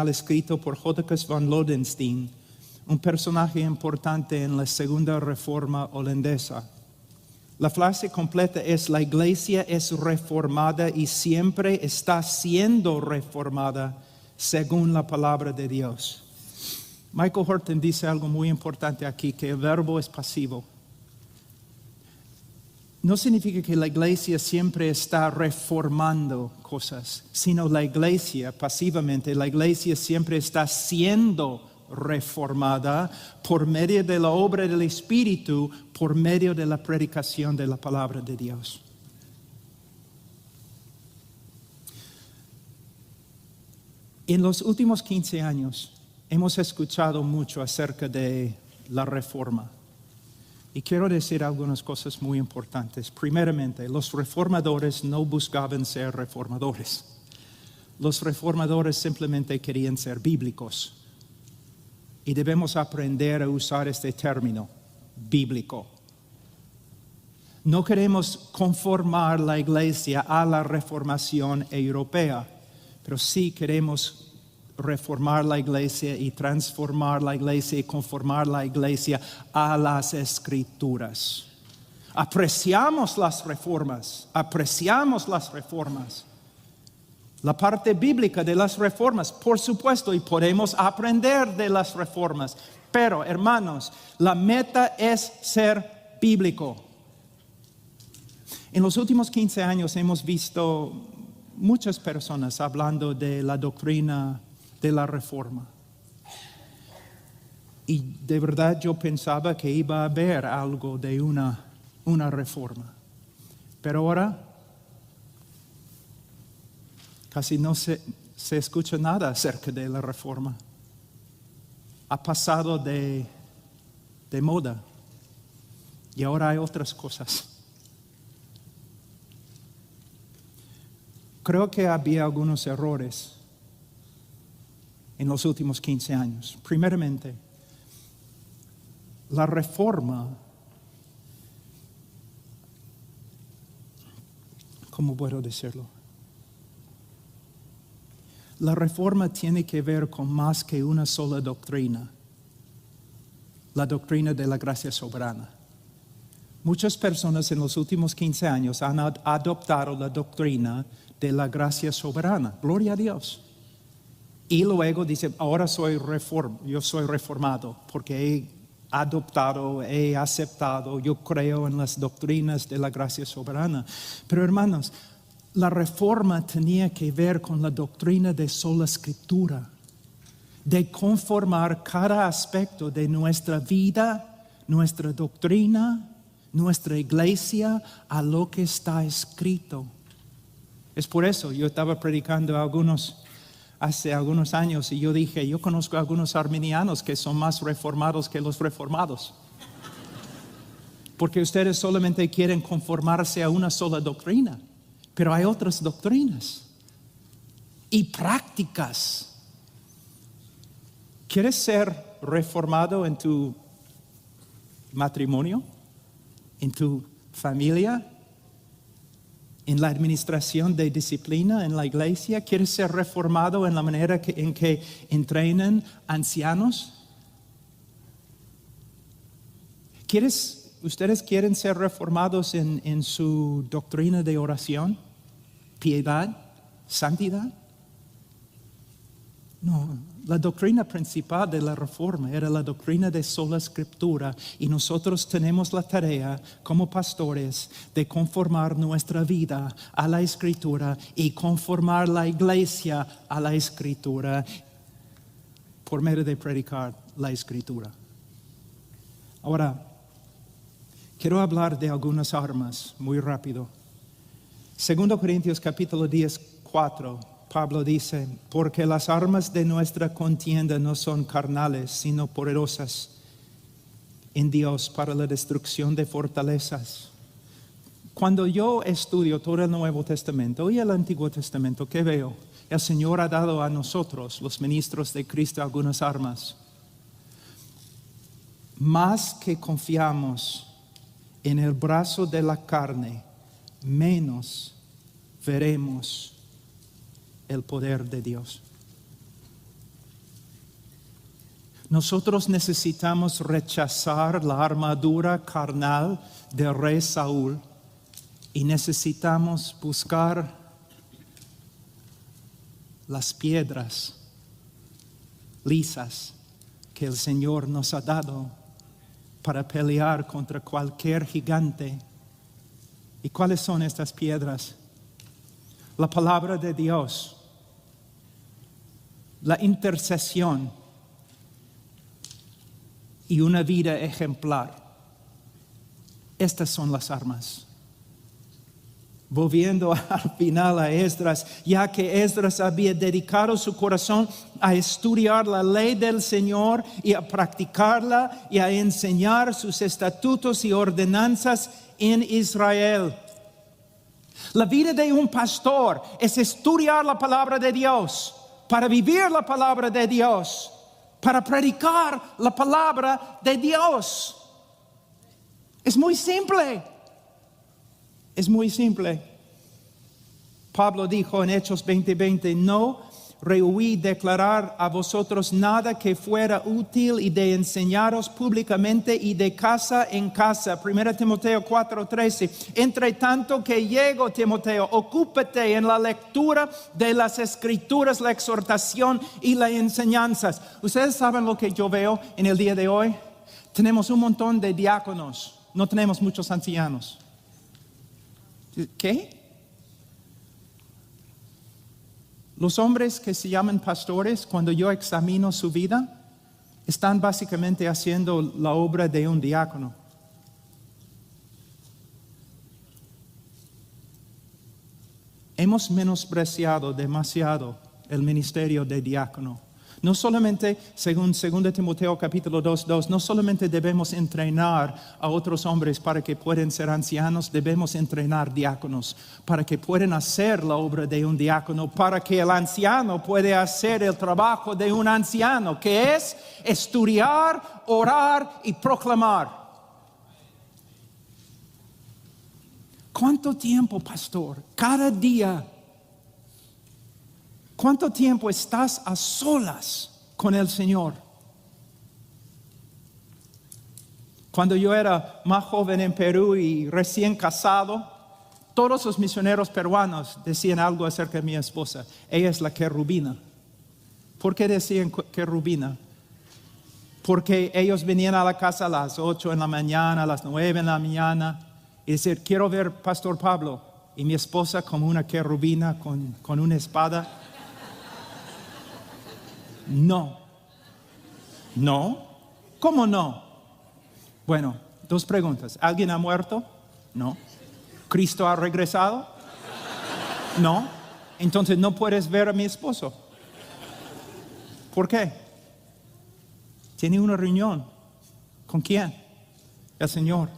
escrito por Jacobus van Lodenstein, un personaje importante en la segunda reforma holandesa. La frase completa es: la iglesia es reformada y siempre está siendo reformada según la palabra de Dios. Michael Horton dice algo muy importante aquí, que el verbo es pasivo. No significa que la iglesia siempre está reformando cosas, sino la iglesia, pasivamente, la iglesia siempre está siendo reformada por medio de la obra del Espíritu, por medio de la predicación de la palabra de Dios. En los últimos 15 años hemos escuchado mucho acerca de la reforma. Y quiero decir algunas cosas muy importantes. Primeramente, los reformadores no buscaban ser reformadores. Los reformadores simplemente querían ser bíblicos. Y debemos aprender a usar este término, bíblico. No queremos conformar la iglesia a la reformación europea, pero sí queremos reformar la iglesia y transformar la iglesia y conformar la iglesia a las Escrituras. Apreciamos las reformas. La parte bíblica de las reformas, por supuesto, y podemos aprender de las reformas. Pero, hermanos, la meta es ser bíblico. En los últimos 15 años hemos visto muchas personas hablando de la doctrina de la reforma. Y de verdad yo pensaba que iba a haber algo de una reforma. Pero ahora casi no se escucha nada acerca de la reforma. Ha pasado de moda. Y ahora hay otras cosas. Creo que había algunos errores en los últimos 15 años. Primeramente, la reforma, ¿cómo puedo decirlo? La reforma tiene que ver con más que una sola doctrina, la doctrina de la gracia soberana. Muchas personas en los últimos 15 años han adoptado la doctrina de la gracia soberana. Gloria a Dios. Y luego dicen, ahora yo soy reformado porque he adoptado, he aceptado, yo creo en las doctrinas de la gracia soberana. Pero hermanos, la reforma tenía que ver con la doctrina de sola escritura, de conformar cada aspecto de nuestra vida, nuestra doctrina, nuestra iglesia a lo que está escrito. Es por eso yo estaba predicando hace algunos años y yo dije, yo conozco a algunos arminianos que son más reformados que los reformados. Porque ustedes solamente quieren conformarse a una sola doctrina, pero hay otras doctrinas y prácticas. ¿Quieres ser reformado en tu matrimonio, en tu familia, en la administración de disciplina en la iglesia? ¿Quieres ser reformado en la manera en que entrenan ancianos? ¿Ustedes quieren ser reformados en su doctrina de oración, piedad, santidad? No, la doctrina principal de la reforma era la doctrina de sola escritura, y nosotros tenemos la tarea como pastores de conformar nuestra vida a la escritura y conformar la iglesia a la escritura por medio de predicar la escritura. Ahora, quiero hablar de algunas armas muy rápido. 2 Corintios capítulo 10, 4. Pablo dice, porque las armas de nuestra contienda no son carnales, sino poderosas en Dios para la destrucción de fortalezas. Cuando yo estudio todo el Nuevo Testamento y el Antiguo Testamento, ¿qué veo? El Señor ha dado a nosotros, los ministros de Cristo, algunas armas. Más que confiamos en el brazo de la carne, menos veremos el poder de Dios. Nosotros necesitamos rechazar la armadura carnal del rey Saúl y necesitamos buscar las piedras lisas que el Señor nos ha dado para pelear contra cualquier gigante. ¿Y cuáles son estas piedras? La palabra de Dios, la intercesión y una vida ejemplar. Estas son las armas. Volviendo al final a Esdras, ya que Esdras había dedicado su corazón a estudiar la ley del Señor y a practicarla y a enseñar sus estatutos y ordenanzas en Israel. La vida de un pastor es estudiar la palabra de Dios, para vivir la palabra de Dios, para predicar la palabra de Dios. Es muy simple. Es muy simple. Pablo dijo en Hechos 20:20, no rehuí declarar a vosotros nada que fuera útil y de enseñaros públicamente y de casa en casa. 1 Timoteo 4:13. Entre tanto que llego, Timoteo, ocúpate en la lectura de las Escrituras, la exhortación y las enseñanzas. Ustedes saben lo que yo veo en el día de hoy. Tenemos un montón de diáconos, no tenemos muchos ancianos. ¿Qué? Los hombres que se llaman pastores, cuando yo examino su vida, están básicamente haciendo la obra de un diácono. Hemos menospreciado demasiado el ministerio de diácono. No solamente, según 2 Timoteo capítulo 2:2, no solamente debemos entrenar a otros hombres para que puedan ser ancianos, debemos entrenar diáconos para que puedan hacer la obra de un diácono, para que el anciano pueda hacer el trabajo de un anciano, que es estudiar, orar y proclamar. ¿Cuánto tiempo, pastor? Cada día. ¿Cuánto tiempo estás a solas con el Señor? Cuando yo era más joven en Perú y recién casado, todos los misioneros peruanos decían algo acerca de mi esposa. Ella es la querubina. ¿Por qué decían querubina? Porque ellos venían a la casa a las 8 de la mañana, a las 9 de la mañana, y decían, quiero ver Pastor Pablo. Y mi esposa como una querubina con una espada. No. ¿Cómo no? Bueno, dos preguntas. ¿Alguien ha muerto? No. ¿Cristo ha regresado? No. Entonces no puedes ver a mi esposo. ¿Por qué? Tiene una reunión. ¿Con quién? El Señor.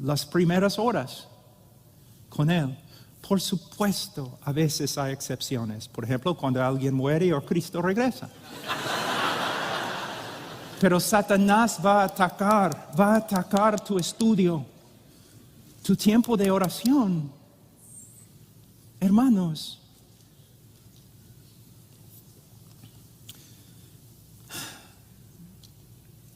Las primeras horas con Él. Por supuesto, a veces hay excepciones. Por ejemplo, cuando alguien muere o Cristo regresa. Pero Satanás va a atacar tu estudio, tu tiempo de oración. Hermanos,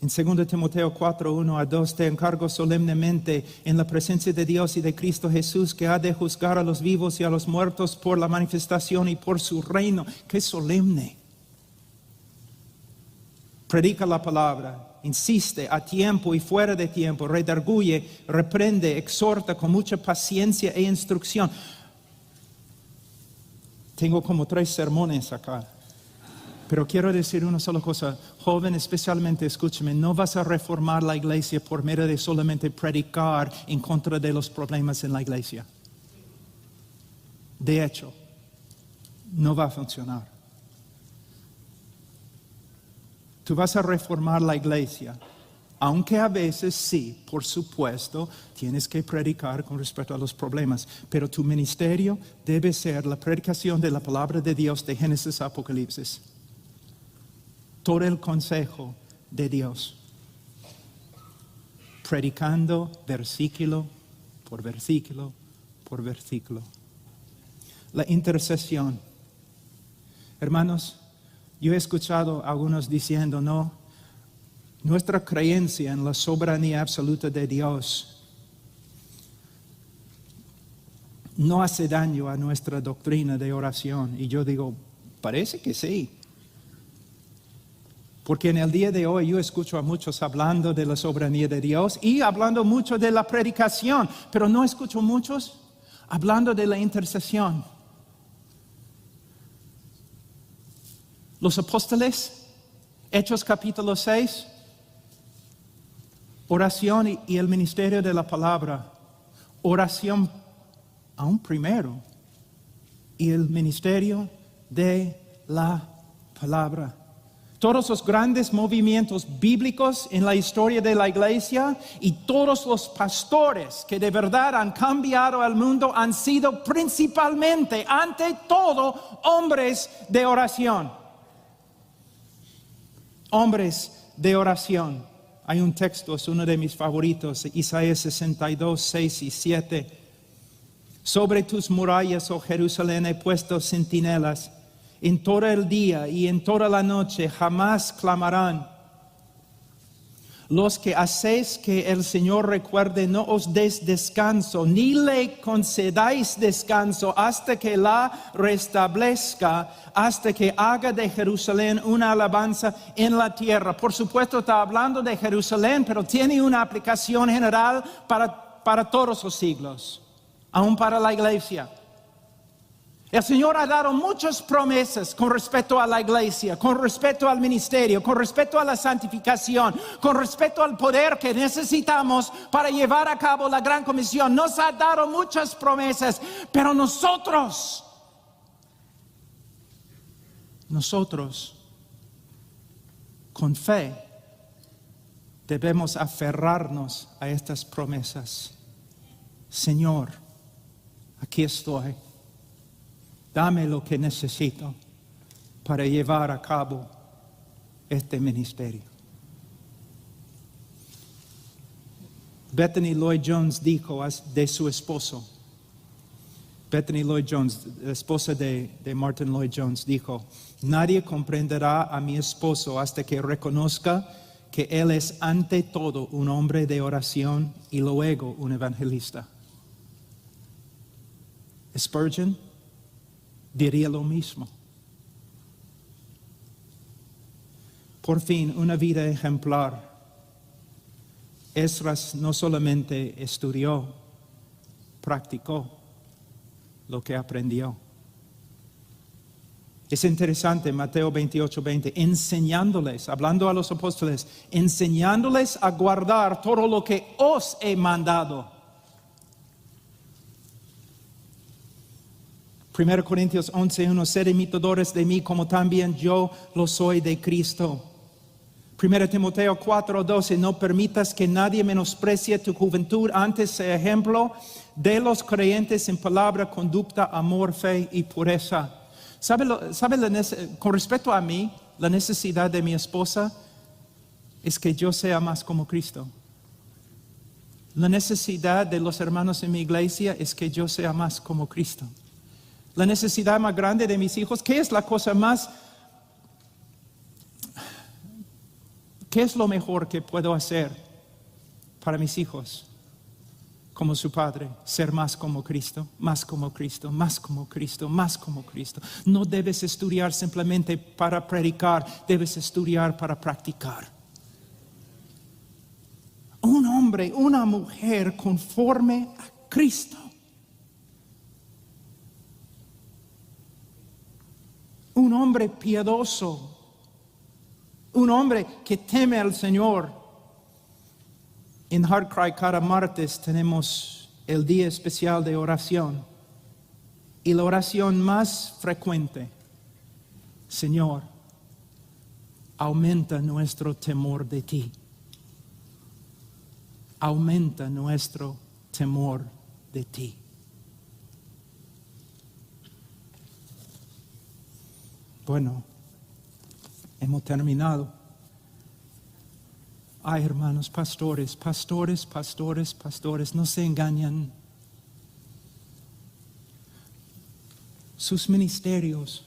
en 2 Timoteo 4:1-2, te encargo solemnemente en la presencia de Dios y de Cristo Jesús, que ha de juzgar a los vivos y a los muertos por la manifestación y por su reino. ¡Qué solemne! Predica la palabra, insiste a tiempo y fuera de tiempo, redarguye, reprende, exhorta con mucha paciencia e instrucción. Tengo como 3 sermones acá. Pero quiero decir una sola cosa, joven, especialmente escúchame, no vas a reformar la iglesia por medio de solamente predicar en contra de los problemas en la iglesia. De hecho, no va a funcionar. Tú vas a reformar la iglesia, aunque a veces sí, por supuesto, tienes que predicar con respecto a los problemas, pero tu ministerio debe ser la predicación de la palabra de Dios de Génesis a Apocalipsis. Todo el consejo de Dios, predicando versículo por versículo por versículo. La intercesión. Hermanos, yo he escuchado a algunos diciendo, no, nuestra creencia en la soberanía absoluta de Dios no hace daño a nuestra doctrina de oración. Y yo digo, parece que sí. Porque en el día de hoy yo escucho a muchos hablando de la soberanía de Dios y hablando mucho de la predicación, pero no escucho muchos hablando de la intercesión. Los apóstoles, Hechos capítulo 6, oración y el ministerio de la palabra. Oración aún primero y el ministerio de la palabra. Todos los grandes movimientos bíblicos en la historia de la iglesia y todos los pastores que de verdad han cambiado al mundo han sido principalmente, ante todo, hombres de oración. Hombres de oración. Hay un texto, es uno de mis favoritos, Isaías 62, 6 y 7. Sobre tus murallas, oh Jerusalén, he puesto centinelas. En todo el día y en toda la noche jamás clamarán. Los que hacéis que el Señor recuerde, no os des descanso, ni le concedáis descanso hasta que la restablezca, hasta que haga de Jerusalén una alabanza en la tierra. Por supuesto está hablando de Jerusalén, pero tiene una aplicación general para todos los siglos, aún para la iglesia. El Señor ha dado muchas promesas con respecto a la iglesia, con respecto al ministerio, con respecto a la santificación, con respecto al poder que necesitamos para llevar a cabo la gran comisión. Nos ha dado muchas promesas, pero nosotros, con fe, debemos aferrarnos a estas promesas. Señor, aquí estoy. Dame lo que necesito para llevar a cabo este ministerio. Bethany Lloyd Jones dijo de su esposo, Bethany Lloyd Jones, esposa de Martin Lloyd Jones, dijo, nadie comprenderá a mi esposo hasta que reconozca que él es ante todo un hombre de oración y luego un evangelista. Spurgeon diría lo mismo. Por fin, una vida ejemplar. Esdras no solamente estudió, practicó lo que aprendió. Es interesante, Mateo 28:20, enseñándoles, hablando a los apóstoles, enseñándoles a guardar todo lo que os he mandado. 1 Corintios 11:1, sed imitadores de mí como también yo lo soy de Cristo. 1 Timoteo 4:12, no permitas que nadie menosprecie tu juventud, antes sea ejemplo de los creyentes en palabra, conducta, amor, fe y pureza. Con respecto a mí, la necesidad de mi esposa es que yo sea más como Cristo. La necesidad de los hermanos en mi iglesia es que yo sea más como Cristo. La necesidad más grande de mis hijos, ¿qué es la cosa más? ¿Qué es lo mejor que puedo hacer para mis hijos? Como su padre, ser más como Cristo, más como Cristo, más como Cristo, más como Cristo. No debes estudiar simplemente para predicar, debes estudiar para practicar. Un hombre, una mujer conforme a Cristo. Un hombre piadoso, un hombre que teme al Señor. En Heart Cry cada martes tenemos el día especial de oración. Y la oración más frecuente, Señor, aumenta nuestro temor de ti. Aumenta nuestro temor de ti. Bueno, hemos terminado. Ay, hermanos, pastores, no se engañan. Sus ministerios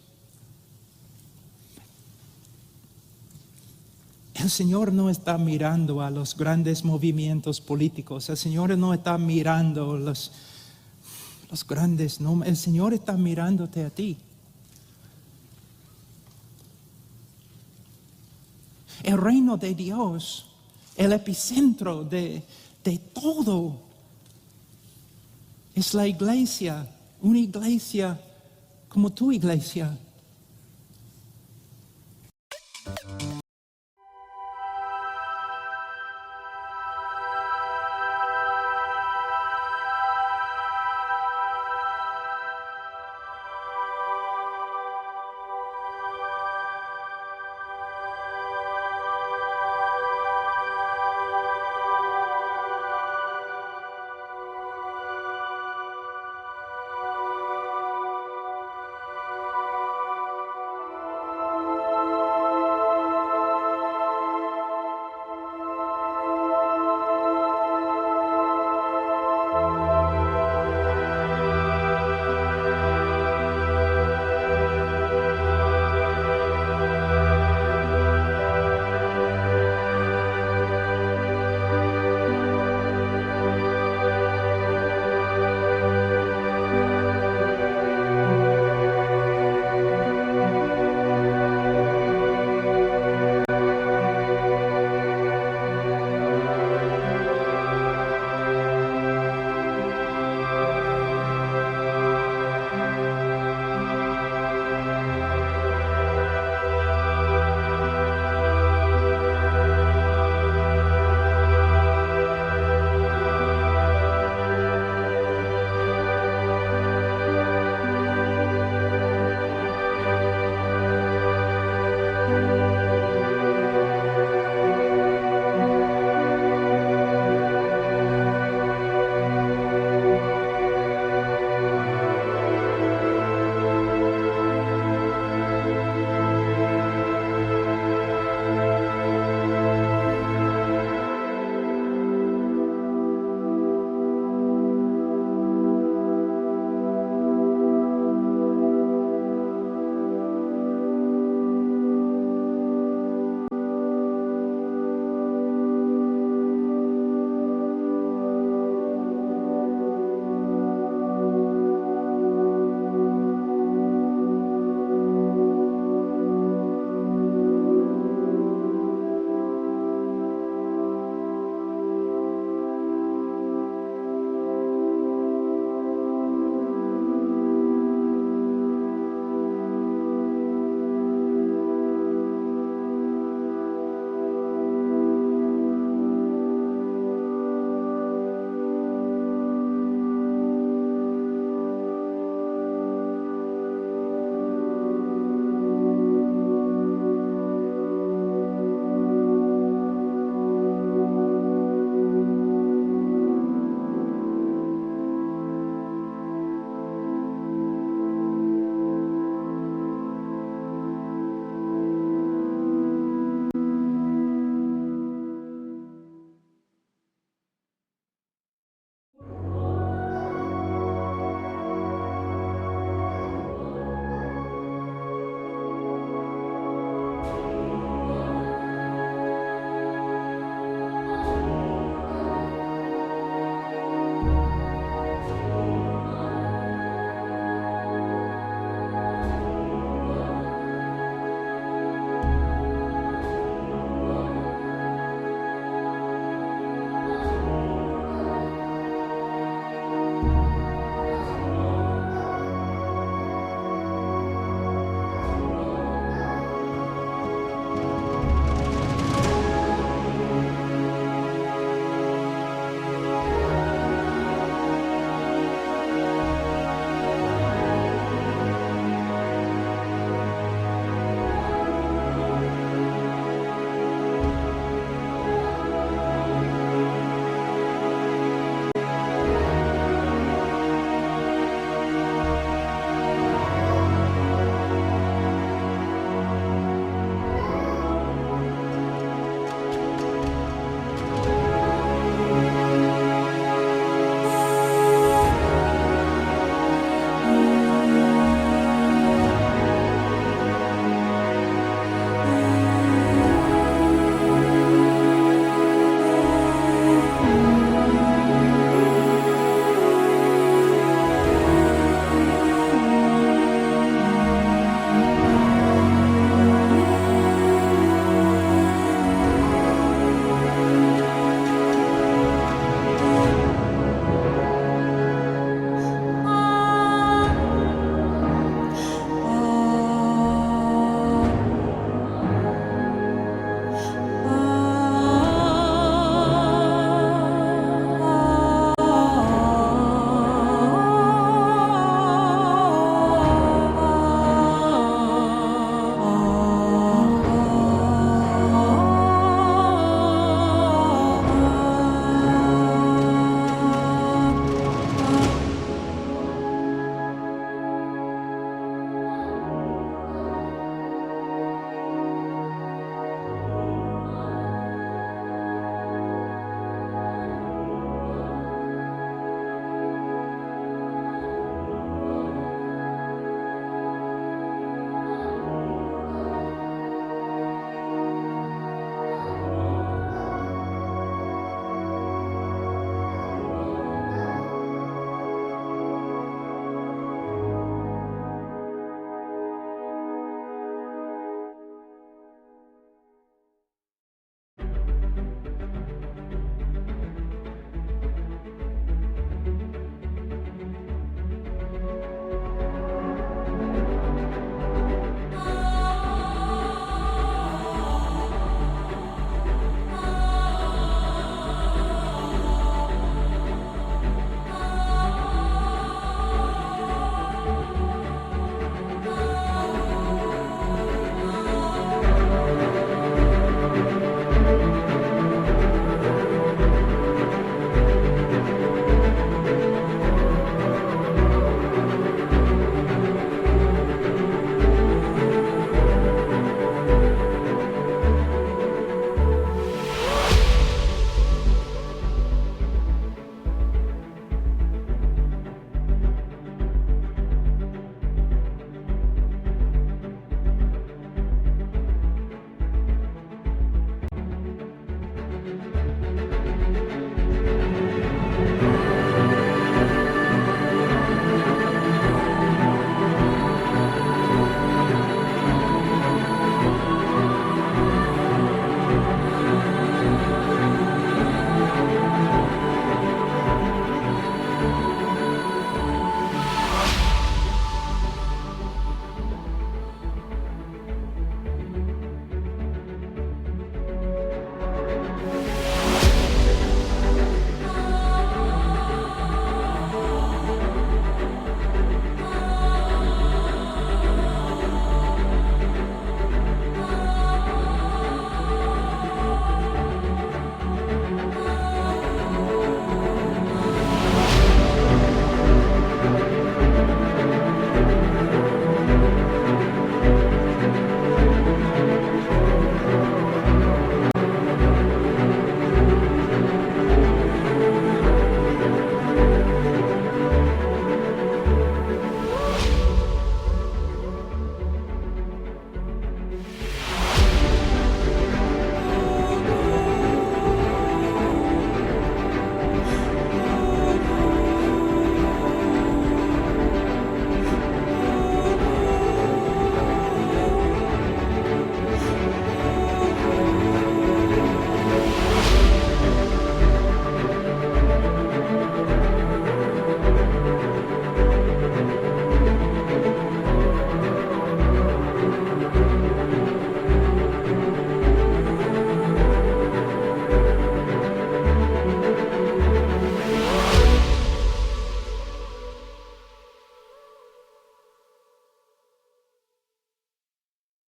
El Señor no está mirando a los grandes movimientos políticos. El Señor no está mirando los grandes nombres. El Señor está mirándote a ti. El reino de Dios, el epicentro de todo, es la iglesia, una iglesia como tu iglesia.